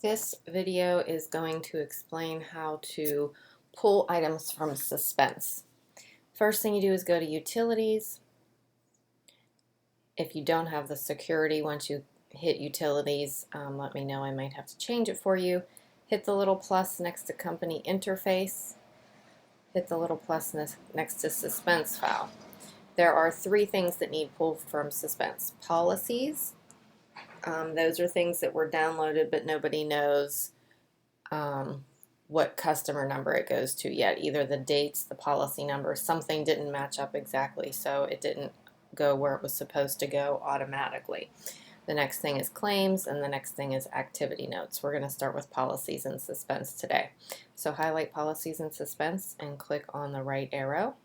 This video is going to explain how to pull items from Suspense. First thing you do is go to Utilities. If you don't have the security, once you hit Utilities, let me know. I might have to change it for you. Hit the little plus next to Company Interface. Hit the little plus next to Suspense File. There are three things that need pulled from Suspense. Policies. Those are things that were downloaded but nobody knows what customer number it goes to yet. Either the dates, the policy number, something didn't match up exactly, so it didn't go where it was supposed to go automatically. The next thing is claims, and the next thing is activity notes. We're going to start with policies in Suspense today. So highlight policies in Suspense and click on the right arrow.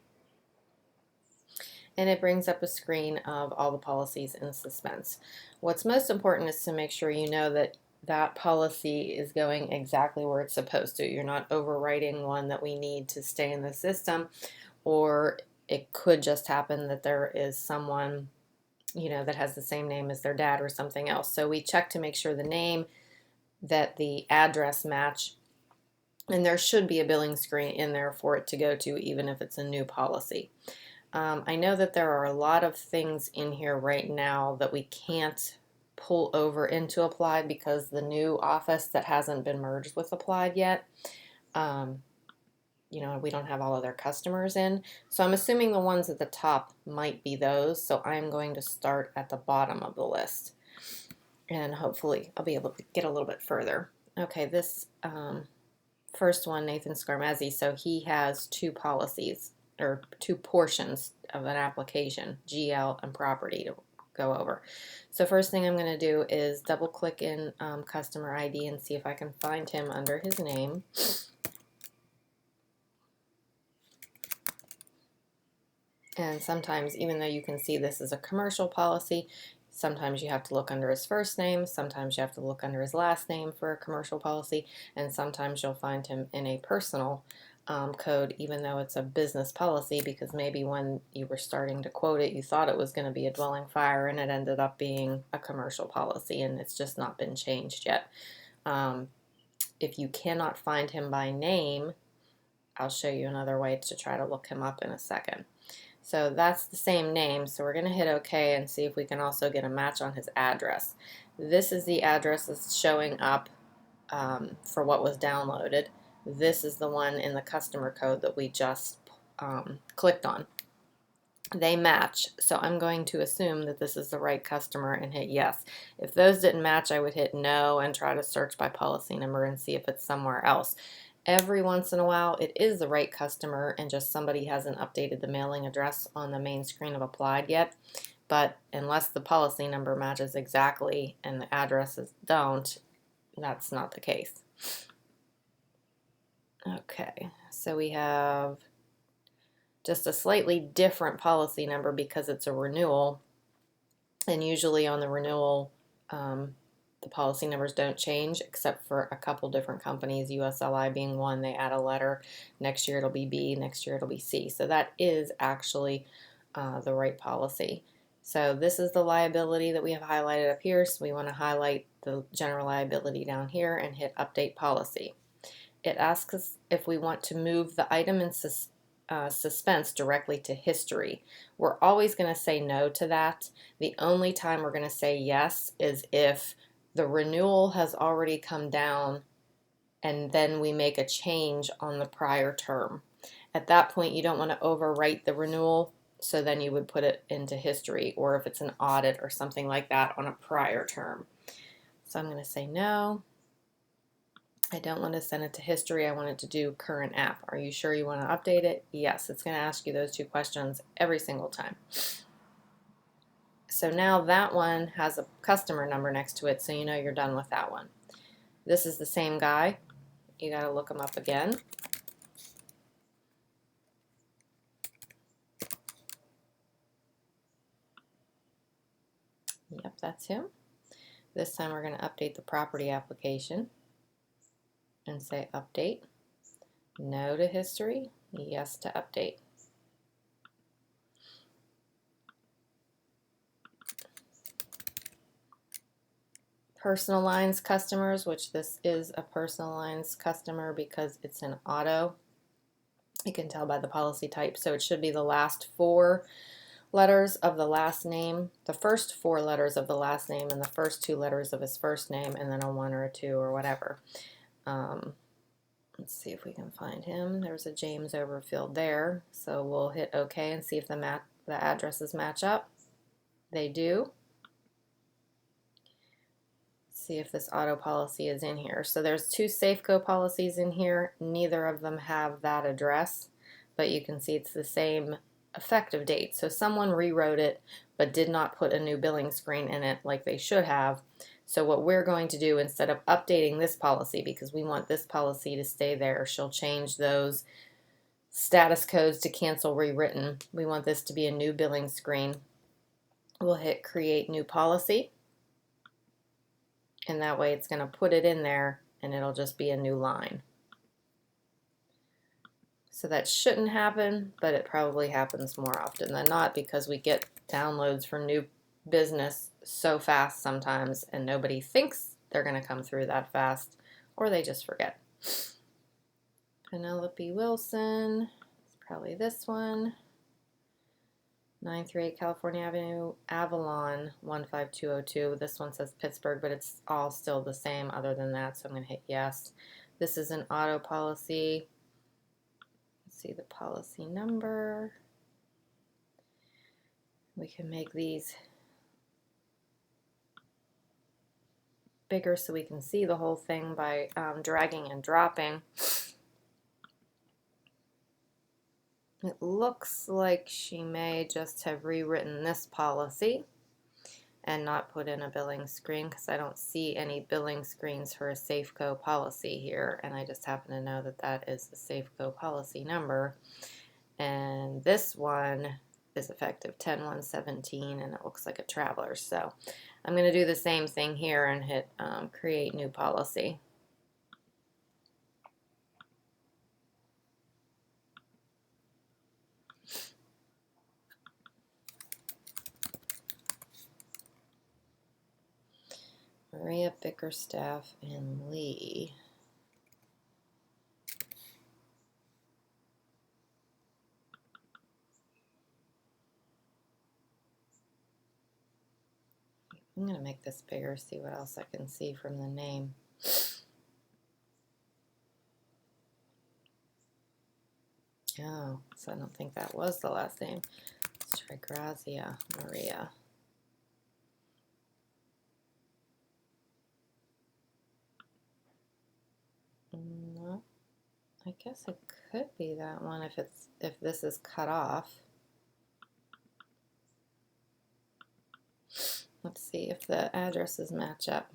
And it brings up a screen of all the policies in Suspense. What's most important is to make sure you know that that policy is going exactly where it's supposed to. You're not overwriting one that we need to stay in the system, or it could just happen that there is someone, that has the same name as their dad or something else. So we check to make sure the name, that the address match, and there should be a billing screen in there for it to go to, even if it's a new policy. I know that there are a lot of things in here right now that we can't pull over into Applied because the new office that hasn't been merged with Applied yet, we don't have all of their customers in. So I'm assuming the ones at the top might be those. So I'm going to start at the bottom of the list. And hopefully I'll be able to get a little bit further. Okay, this first one, Nathan Scarmazzi, so he has two policies, or two portions of an application, GL and property, to go over. So first thing I'm going to do is double click in customer ID and see if I can find him under his name. And sometimes, even though you can see this is a commercial policy, sometimes you have to look under his first name, sometimes you have to look under his last name for a commercial policy, and sometimes you'll find him in a personal code, even though it's a business policy, because maybe when you were starting to quote it, you thought it was going to be a dwelling fire, and it ended up being a commercial policy, and it's just not been changed yet. If you cannot find him by name, I'll show you another way to try to look him up in a second. So that's the same name, so we're going to hit OK and see if we can also get a match on his address. This is the address that's showing up for what was downloaded. This is the one in the customer code that we just clicked on. They match, so I'm going to assume that this is the right customer and hit yes. If those didn't match, I would hit no and try to search by policy number and see if it's somewhere else. Every once in a while, it is the right customer and just somebody hasn't updated the mailing address on the main screen of Applied yet. But unless the policy number matches exactly and the addresses don't, that's not the case. Okay, so we have just a slightly different policy number because it's a renewal. And usually on the renewal, the policy numbers don't change except for a couple different companies, USLI being one. They add a letter. Next year it'll be B, next year it'll be C. So that is actually the right policy. So this is the liability that we have highlighted up here. So we want to highlight the general liability down here and hit Update Policy. It asks us if we want to move the item in Suspense directly to history. We're always going to say no to that. The only time we're going to say yes is if the renewal has already come down and then we make a change on the prior term. At that point, you don't want to overwrite the renewal, so then you would put it into history, or if it's an audit or something like that on a prior term. So I'm going to say no. I don't want to send it to history. I want it to do current app. Are you sure you want to update it? Yes, it's going to ask you those two questions every single time. So now that one has a customer number next to it, so you know you're done with that one. This is the same guy. You got to look him up again. Yep, that's him. This time we're going to update the property application and say update. No to history, yes to update. personal lines customers, which this is a personal lines customer because it's an auto. You can tell by the policy type, so it should be the last 4 letters of the last name, the first 4 letters of the last name, and the first 2 letters of his first name, and then a 1 or a 2 or whatever. Let's see if we can find him. There's a James Overfield there, so we'll hit OK and see if the addresses match up. They do. See if this auto policy is in here. So there's 2 Safeco policies in here. Neither of them have that address, but you can see it's the same effective date. So someone rewrote it but did not put a new billing screen in it like they should have. So what we're going to do, instead of updating this policy, because we want this policy to stay there, she'll change those status codes to cancel rewritten. We want this to be a new billing screen. We'll hit create new policy, and that way it's going to put it in there and it'll just be a new line. So that shouldn't happen, but it probably happens more often than not because we get downloads from new business so fast sometimes and nobody thinks they're going to come through that fast, or they just forget. Penelope Wilson, it's probably this one. 938 California Avenue, Avalon 15202. This one says Pittsburgh, but it's all still the same other than that, so I'm going to hit yes. This is an auto policy. Let's see the policy number. We can make these bigger so we can see the whole thing by dragging and dropping. It looks like she may just have rewritten this policy and not put in a billing screen because I don't see any billing screens for a Safeco policy here, and I just happen to know that that is the Safeco policy number. And this one is effective 10/1/17, and it looks like a traveler. So I'm going to do the same thing here and hit create new policy. Maria Bickerstaff and Lee. I'm going to make this bigger, see what else I can see from the name. Oh, so I don't think that was the last name. Let's try Grazia Maria. No, I guess it could be that one if this is cut off. Let's see if the addresses match up.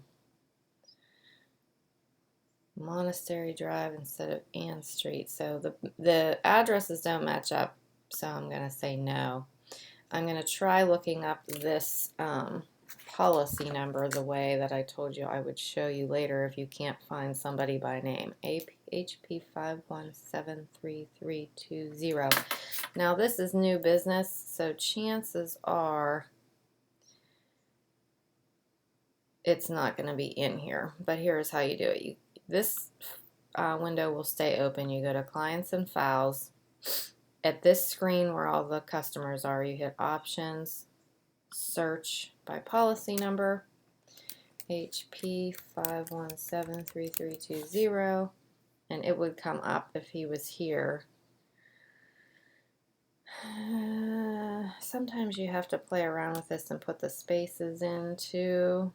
Monastery Drive instead of Ann Street. So the addresses don't match up, so I'm going to say no. I'm going to try looking up this policy number the way that I told you I would show you later if you can't find somebody by name. HP 5173320. Now this is new business, so chances are it's not going to be in here, but here's how you do it. This window will stay open. You go to Clients and Files. At this screen where all the customers are, you hit Options, Search by Policy Number, HP 5173320, and it would come up if he was here. Sometimes you have to play around with this and put the spaces in too.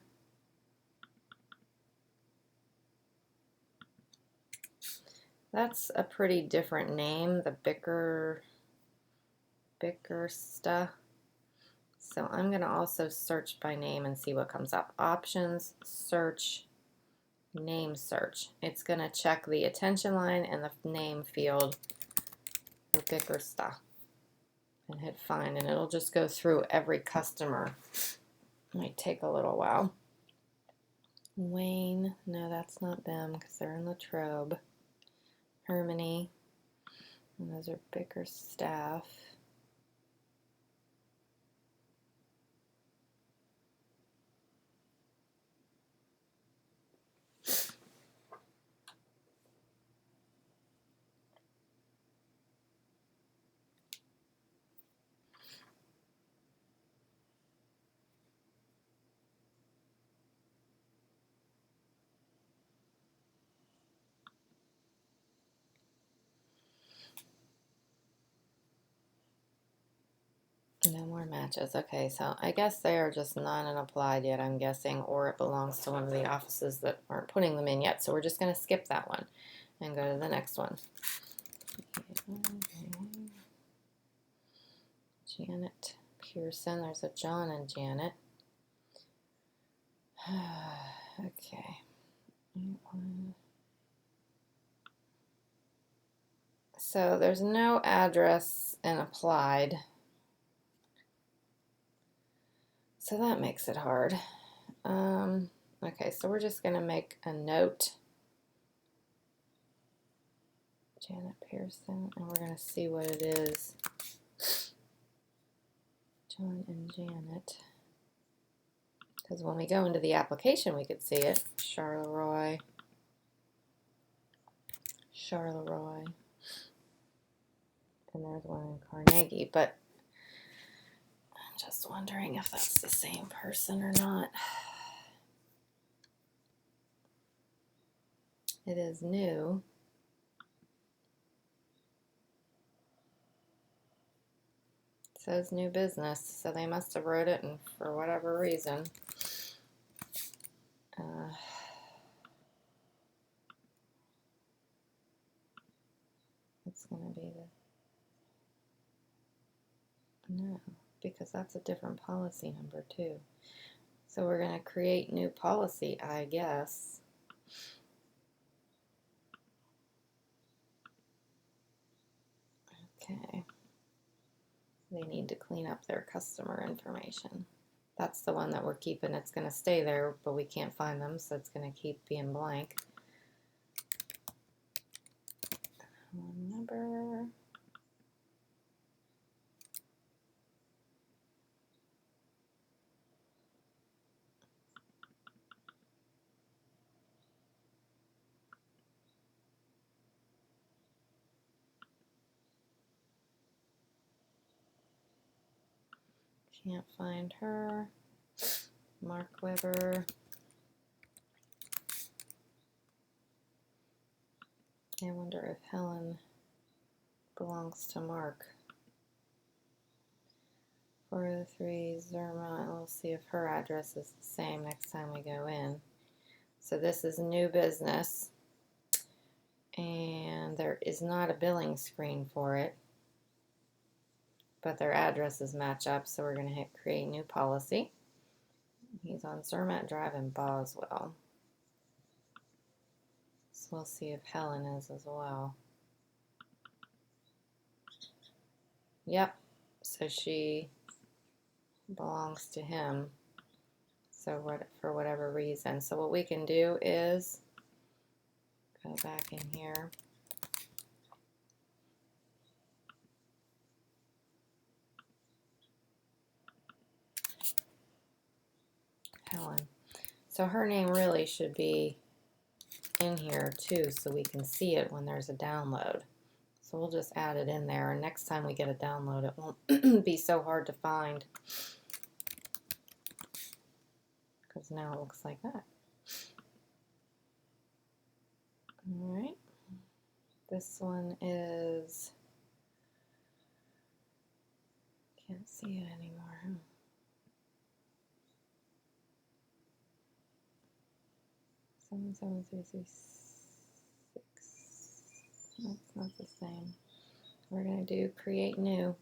That's a pretty different name, the Bickerstaff. So I'm going to also search by name and see what comes up. Options, Search, Name Search. It's going to check the attention line and the name field for Bickerstaff and hit Find, and it'll just go through every customer. It might take a little while. Wayne, no, that's not them because they're in Latrobe. Harmony, and those are Bickerstaff. matches. Okay, so I guess they are just not applied yet, I'm guessing, or it belongs to one of the offices that aren't putting them in yet. So we're just going to skip that one and go to the next one. Janet Pearson. There's a John and Janet. Okay. So there's no address in applied. So that makes it hard. Okay, so we're just going to make a note. Janet Pearson, and we're going to see what it is. John and Janet. Because when we go into the application, we could see it. Charleroi. And there's one in Carnegie, but I'm just wondering if that's the same person or not. It is new. It says new business, so they must have wrote it, and for whatever reason. It's going to be no, because that's a different policy number too. So we're going to create new policy, I guess. Okay. They need to clean up their customer information. That's the one that we're keeping. It's going to stay there, but we can't find them, so it's going to keep being blank. One number. Can't find her. Mark Weber. I wonder if Helen belongs to Mark. 403 Zermatt. We'll see if her address is the same next time we go in. So this is new business, and there is not a billing screen for it, but their addresses match up, so we're going to hit create new policy. He's on Zermatt Drive in Boswell. So we'll see if Helen is as well. Yep, so she belongs to him. So for whatever reason. So what we can do is go back in here. Helen. So her name really should be in here too, so we can see it when there's a download. So we'll just add it in there, and next time we get a download, it won't be so hard to find. Because now it looks like that. Alright. This one is, can't see it anymore. 77336. That's not the same. We're going to do create new.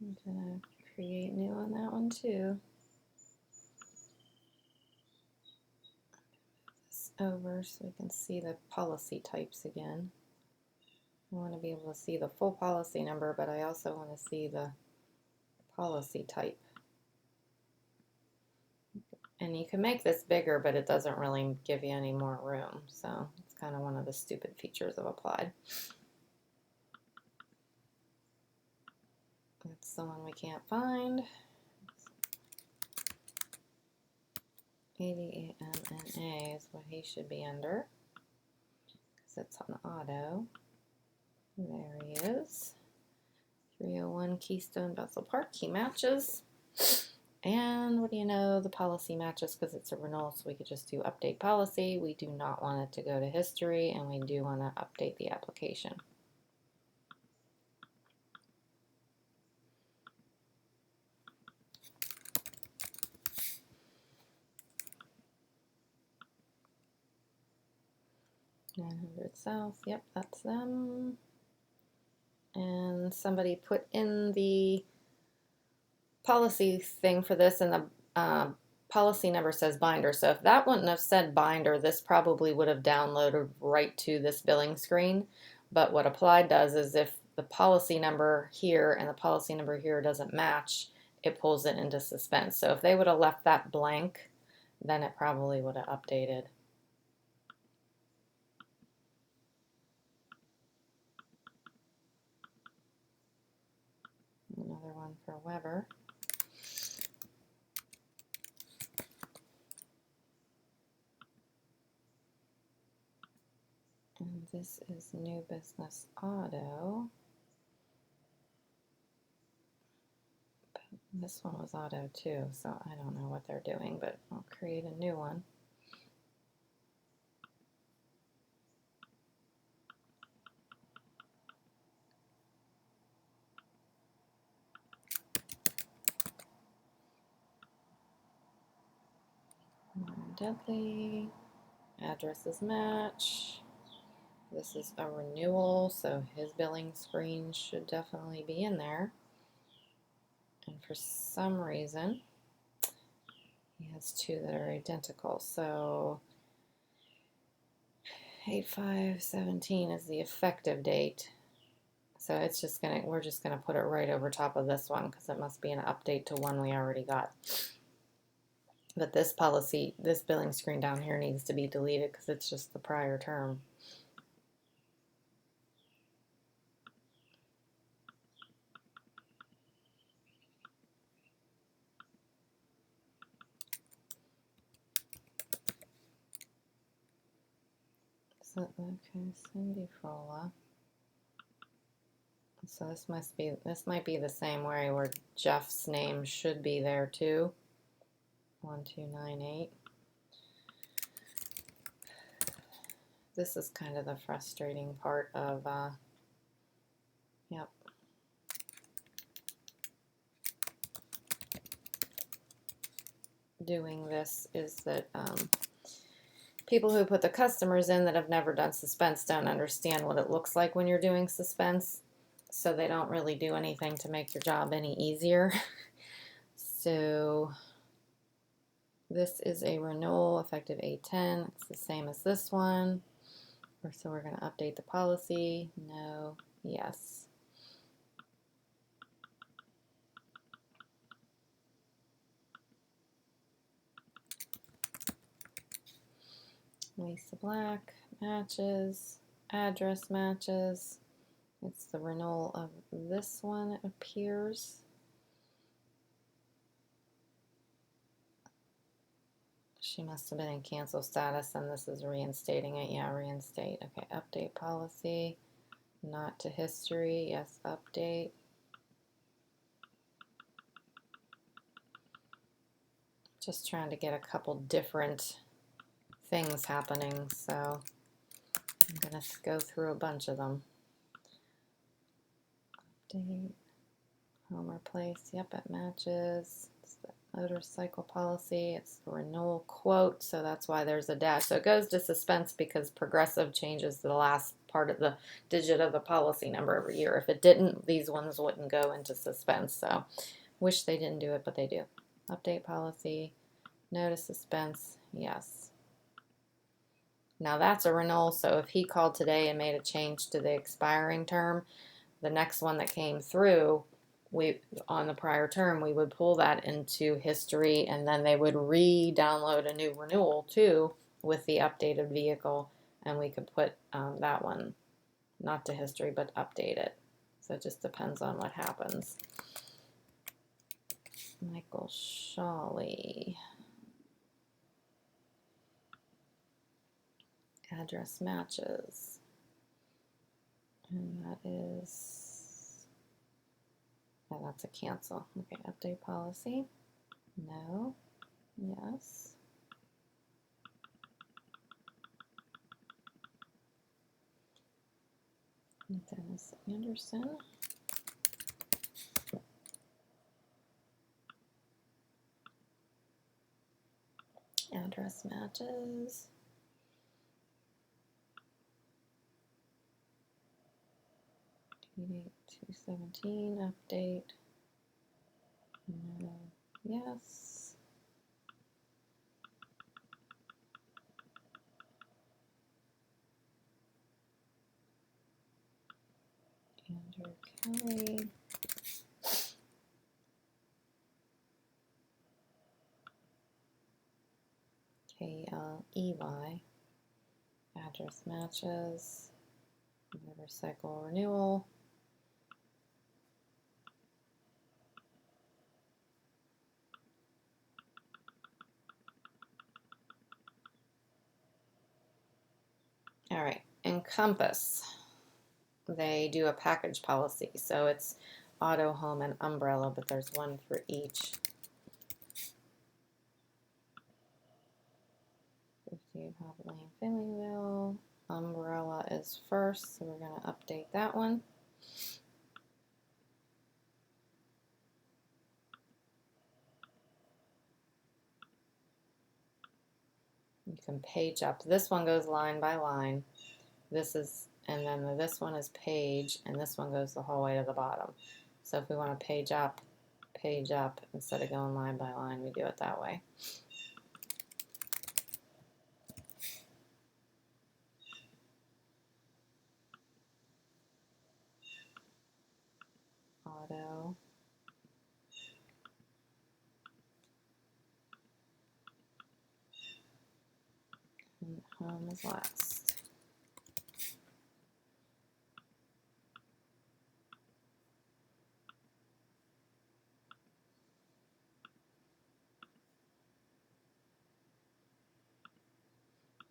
I'm going to create new on that one too. This over so we can see the policy types again. I want to be able to see the full policy number, but I also want to see the policy type. And you can make this bigger, but it doesn't really give you any more room. So it's kind of one of the stupid features of Applied. That's the one we can't find. ADAMNA is what he should be under, because it's on auto. There he is. 301 Keystone Bethel Park. He matches. And what do you know? The policy matches because it's a renewal, so we could just do update policy. We do not want it to go to history, and we do want to update the application. $900 South, yep, that's them. And somebody put in the policy thing for this, and the policy number says binder. So if that wouldn't have said binder, this probably would have downloaded right to this billing screen. But what Applied does is if the policy number here and the policy number here doesn't match, it pulls it into Suspense. So if they would have left that blank, then it probably would have updated. Another one for Weber. And this is New Business Auto. This one was auto too, so I don't know what they're doing, but I'll create a new one. Dudley, addresses match. This is a renewal, so his billing screen should definitely be in there. And for some reason, he has two that are identical. So 8/5/17 is the effective date. So it's just we're just gonna put it right over top of this one because it must be an update to one we already got. But this policy, this billing screen down here needs to be deleted because it's just the prior term. So, okay, Cindy Frola. So this might be the same way where Jeff's name should be there too. 1298. This is kind of the frustrating part of yep. Doing this is that people who put the customers in that have never done Suspense don't understand what it looks like when you're doing Suspense, so they don't really do anything to make your job any easier. So this is a renewal effective 8/10. It's the same as this one. So we're going to update the policy. No, yes. Lisa Black matches, address matches. It's the renewal of this one, it appears. She must have been in cancel status and this is reinstating it. Yeah, reinstate. Okay, update policy. Not to history. Yes, update. Just trying to get a couple different things happening, so I'm going to go through a bunch of them. Update. Homer Place. Yep, it matches. It's the motorcycle policy. It's the renewal quote, so that's why there's a dash. So it goes to Suspense because Progressive changes the last part of the digit of the policy number every year. If it didn't, these ones wouldn't go into Suspense. So wish they didn't do it, but they do. Update policy. No to Suspense. Yes. Now that's a renewal, so if he called today and made a change to the expiring term, the next one that came through, on the prior term, we would pull that into history and then they would re-download a new renewal too with the updated vehicle, and we could put that one not to history but update it. So it just depends on what happens. Michael Shawley. Address matches. And that is, oh, that's a cancel. Okay, update policy. No. Yes. Dennis Anderson. Address matches. 217 update. No. Yes. Andrew Kelly. KLEY. Address matches. Motorcycle renewal. All right, Encompass. They do a package policy, so it's auto, home, and umbrella, but there's one for each. 58 Hop Lane, Finleyville. Umbrella is first, so we're going to update that one. You can page up. This one goes line by line. This is, and then this one is page, and this one goes the whole way to the bottom. So if we want to page up, instead of going line by line, we do it that way. Auto. And home is last.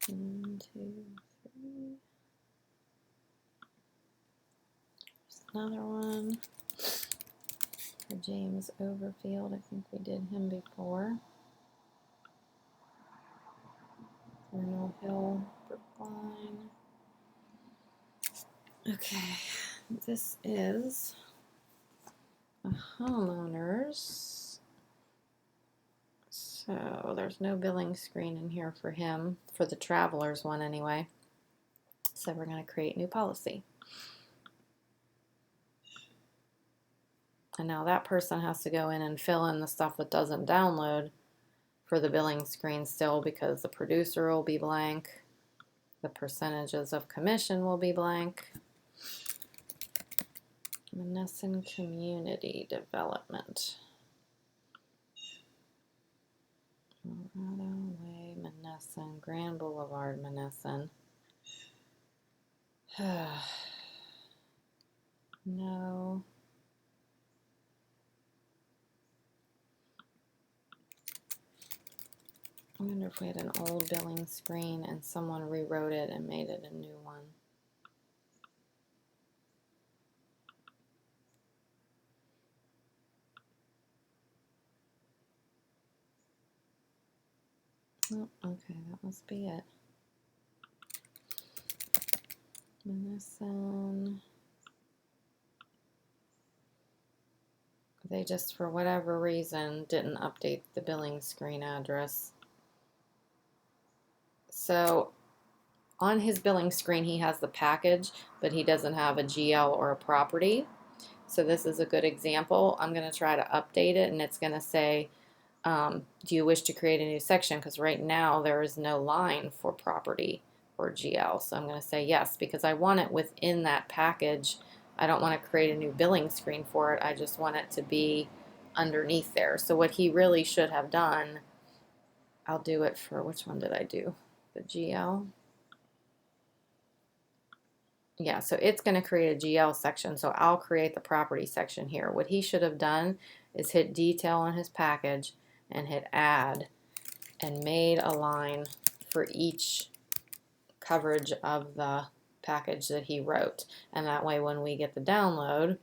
One, two, three. There's another one for James Overfield. I think we did him before. Arnold Hill, Brookline. Okay, this is a homeowner's. So there's no billing screen in here for him, for the travelers one anyway. So we're going to create new policy. And now that person has to go in and fill in the stuff that doesn't download for the billing screen still, because the producer will be blank. The percentages of commission will be blank. Monessen Community Development. Colorado Way, Monessen, Grand Boulevard, Monessen. No. I wonder if we had an old billing screen and someone rewrote it and made it a new one. Oh, okay, that must be it. Monessen. They just, for whatever reason, didn't update the billing screen address. So on his billing screen, he has the package, but he doesn't have a GL or a property. So this is a good example. I'm going to try to update it, and it's going to say, do you wish to create a new section? Because right now there is no line for property or GL. So I'm going to say yes, because I want it within that package. I don't want to create a new billing screen for it. I just want it to be underneath there. So what he really should have done, I'll do it for, which one did I do? The GL? Yeah, so it's going to create a GL section, so I'll create the property section here. What he should have done is hit detail on his package and hit add and made a line for each coverage of the package that he wrote. And that way when we get the download,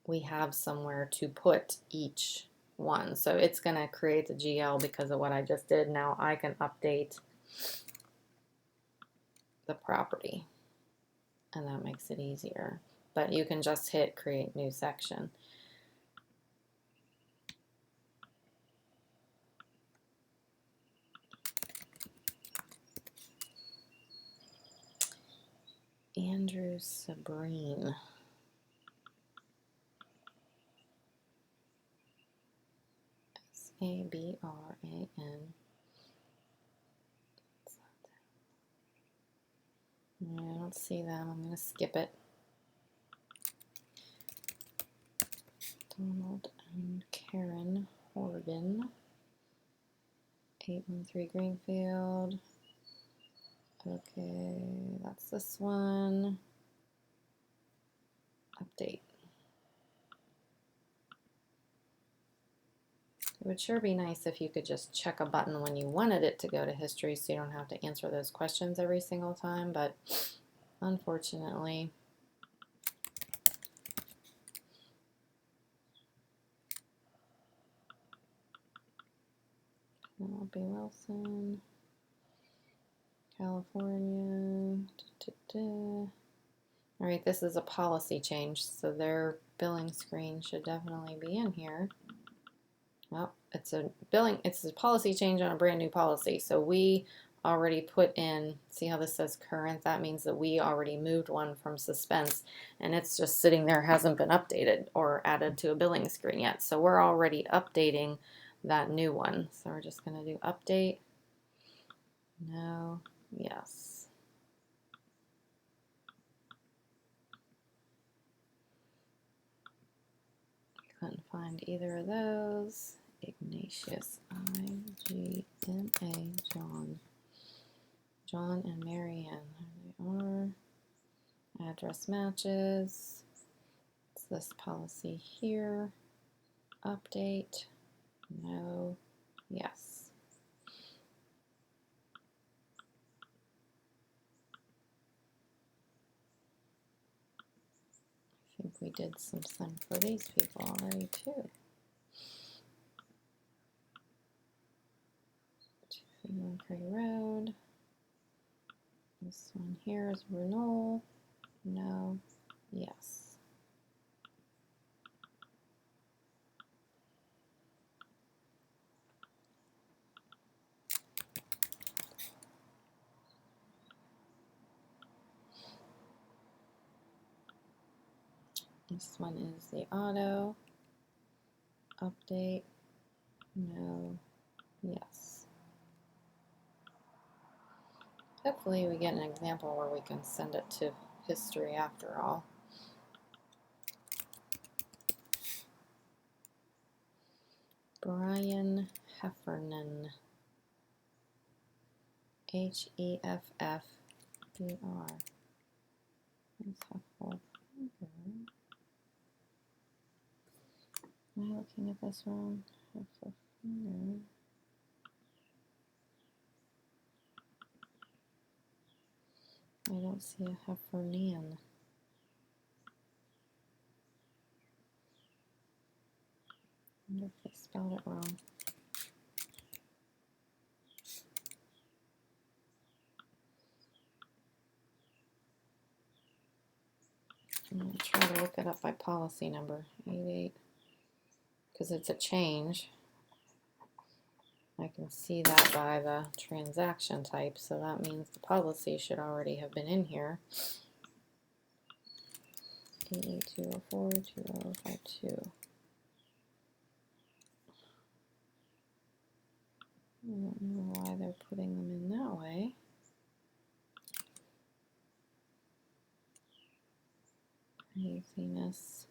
we have somewhere to put each one. So it's going to create the GL because of what I just did. Now I can update the property, and that makes it easier. But you can just hit create new section. Andrew Sabrine. Sabran. I don't see them. I'm going to skip it. Donald and Karen Horgan. 813 Greenfield. Okay, that's this one. Update. It would sure be nice if you could just check a button when you wanted it to go to history so you don't have to answer those questions every single time, but unfortunately. Penelope Wilson, California. All right, this is a policy change, so their billing screen should definitely be in here. Well, it's a policy change on a brand new policy. So we already put in, see how this says current? That means that we already moved one from Suspense, and it's just sitting there, hasn't been updated or added to a billing screen yet. So we're already updating that new one. So we're just going to do update. No, yes. Couldn't find either of those. Ignatius, I-G-N-A, John. John and Marianne. There they are. Address matches. It's this policy here. Update. No. Yes. I think we did something for these people already too. 231 Cray Road. This one here is renewal. No. Yes. This one is the auto. Update. No. Yes. Hopefully we get an example where we can send it to history after all. Brian Heffernan. H-E-F-F-E-R. Am I looking at this wrong? I don't see a Heffernan. I wonder if they spelled it wrong. I'm going to try to look it up by policy number. 88. Because it's a change. I can see that by the transaction type, so that means the policy should already have been in here. 8820420052. I don't know why they're putting them in that way. Craziness.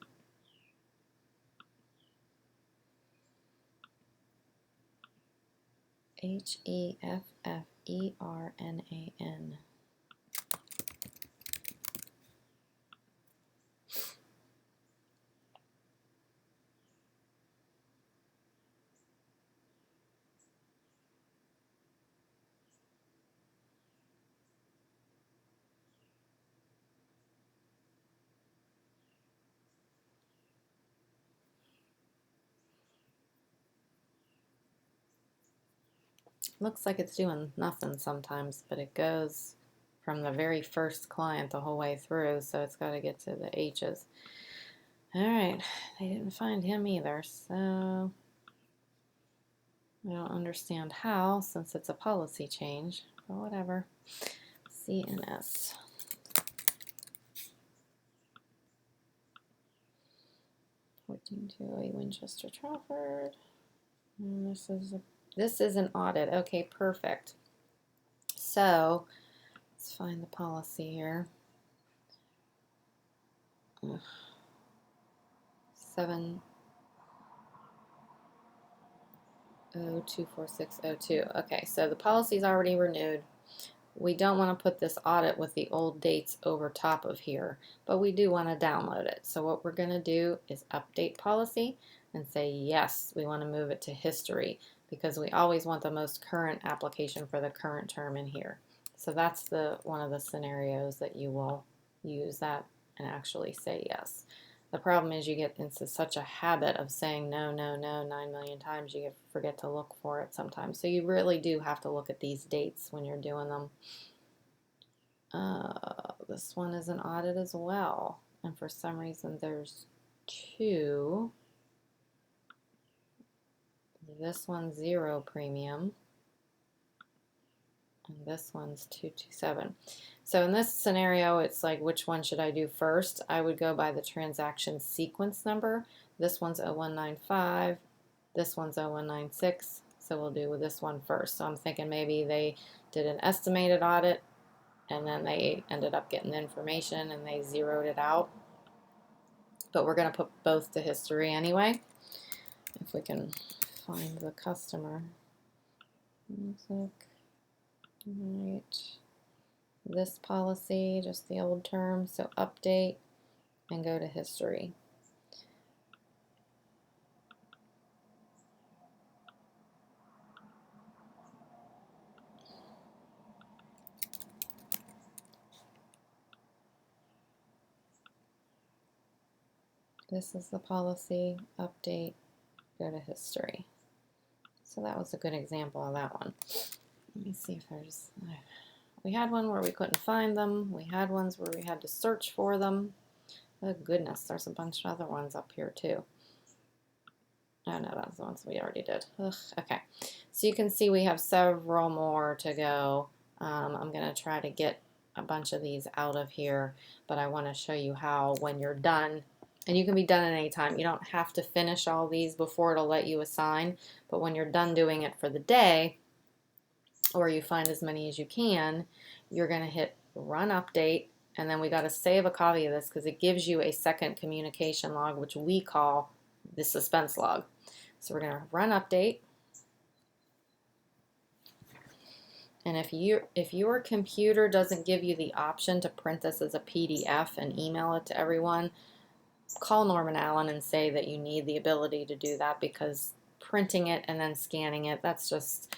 H-E-F-F-E-R-N-A-N. Looks like it's doing nothing sometimes, but it goes from the very first client the whole way through, so it's got to get to the H's. All right, they didn't find him either, so I don't understand how, since it's a policy change, but whatever. CNS. (14-208) Winchester Trafford. And this is an audit. Okay, perfect. So let's find the policy here. 70244602. Okay, so the policy's already renewed. We don't want to put this audit with the old dates over top of here, but we do want to download it. So what we're going to do is update policy and say yes, we want to move it to history, because we always want the most current application for the current term in here. So that's one of the scenarios that you will use that and actually say yes. The problem is you get into such a habit of saying no, no, no 9 million times, you forget to look for it sometimes. So you really do have to look at these dates when you're doing them. This one is an audit as well, and for some reason there's two. This one's 0 premium, and this one's 227. So in this scenario, it's like, which one should I do first? I would go by the transaction sequence number. This one's 0195, this one's 0196, so we'll do this one first. So I'm thinking maybe they did an estimated audit, and then they ended up getting the information and they zeroed it out. But we're going to put both to history anyway, if we can find the customer. Music. Right. This policy, just the old term, so update and go to history. This is the policy, update, go to history. So that was a good example of that one. Let me see if there's, we had one where we couldn't find them. We had ones where we had to search for them. Oh goodness, there's a bunch of other ones up here too. Oh no, that's the ones we already did. Ugh, okay, so you can see we have several more to go. I'm going to try to get a bunch of these out of here, but I want to show you how when you're done, and you can be done at any time. You don't have to finish all these before it'll let you assign, but when you're done doing it for the day, or you find as many as you can, you're going to hit run update, and then we got to save a copy of this because it gives you a second communication log, which we call the suspense log. So we're going to run update, and if your computer doesn't give you the option to print this as a PDF and email it to everyone, call Norman Allen and say that you need the ability to do that, because printing it and then scanning it, that's just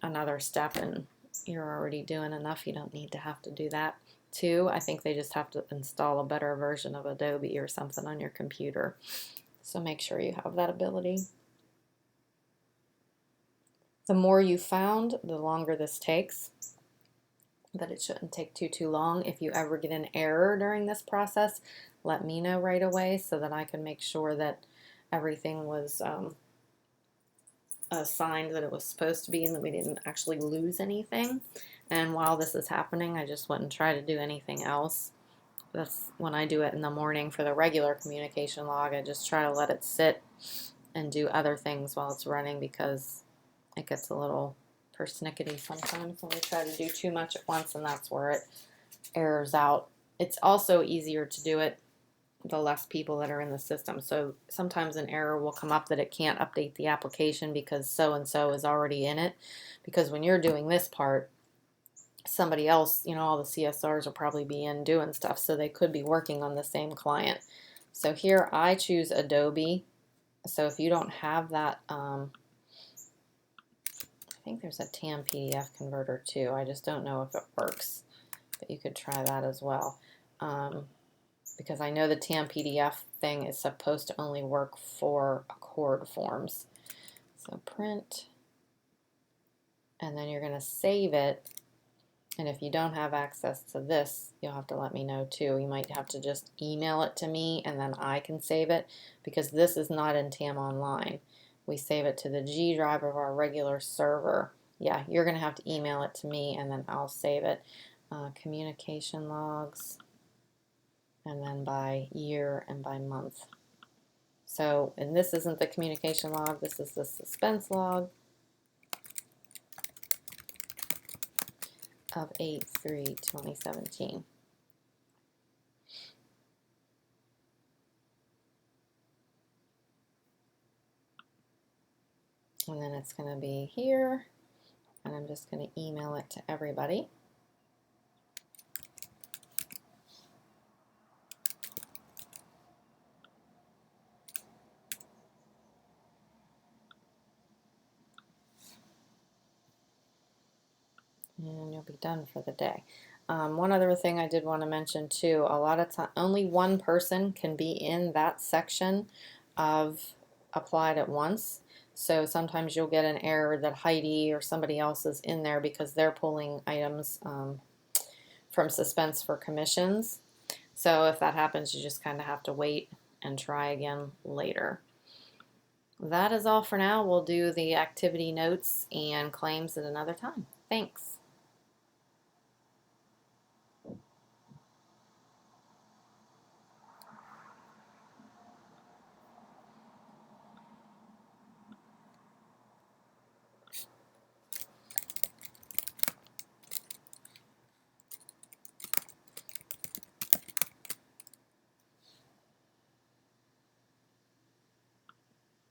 another step, and you're already doing enough. You don't need to have to do that. Two, I think they just have to install a better version of Adobe or something on your computer. So make sure you have that ability. The more you found, the longer this takes, but it shouldn't take too long. If you ever get an error during this process, let me know right away so that I can make sure that everything was assigned that it was supposed to be and that we didn't actually lose anything. And while this is happening, I just wouldn't try to do anything else. That's when I do it in the morning for the regular communication log. I just try to let it sit and do other things while it's running, because it gets a little persnickety sometimes when we try to do too much at once, and that's where it errors out. It's also easier to do it the less people that are in the system. So sometimes an error will come up that it can't update the application because so-and-so is already in it. Because when you're doing this part, somebody else, all the CSRs will probably be in doing stuff, so they could be working on the same client. So here I choose Adobe. So if you don't have that, I think there's a TAM PDF converter too. I just don't know if it works, but you could try that as well. Because I know the TAM PDF thing is supposed to only work for Accord forms. So print, and then you're going to save it. And if you don't have access to this, you'll have to let me know too. You might have to just email it to me and then I can save it, because this is not in TAM Online. We save it to the G drive of our regular server. Yeah, you're going to have to email it to me and then I'll save it. Communication logs, and then by year and by month. So, and this isn't the communication log, this is the suspense log of 8/3/2017. And then it's going to be here, and I'm just going to email it to everybody. And you'll be done for the day. One other thing I did want to mention too, a lot of time only one person can be in that section of applied at once. So sometimes you'll get an error that Heidi or somebody else is in there because they're pulling items from Suspense for commissions. So if that happens, you just kind of have to wait and try again later. That is all for now. We'll do the activity notes and claims at another time. Thanks.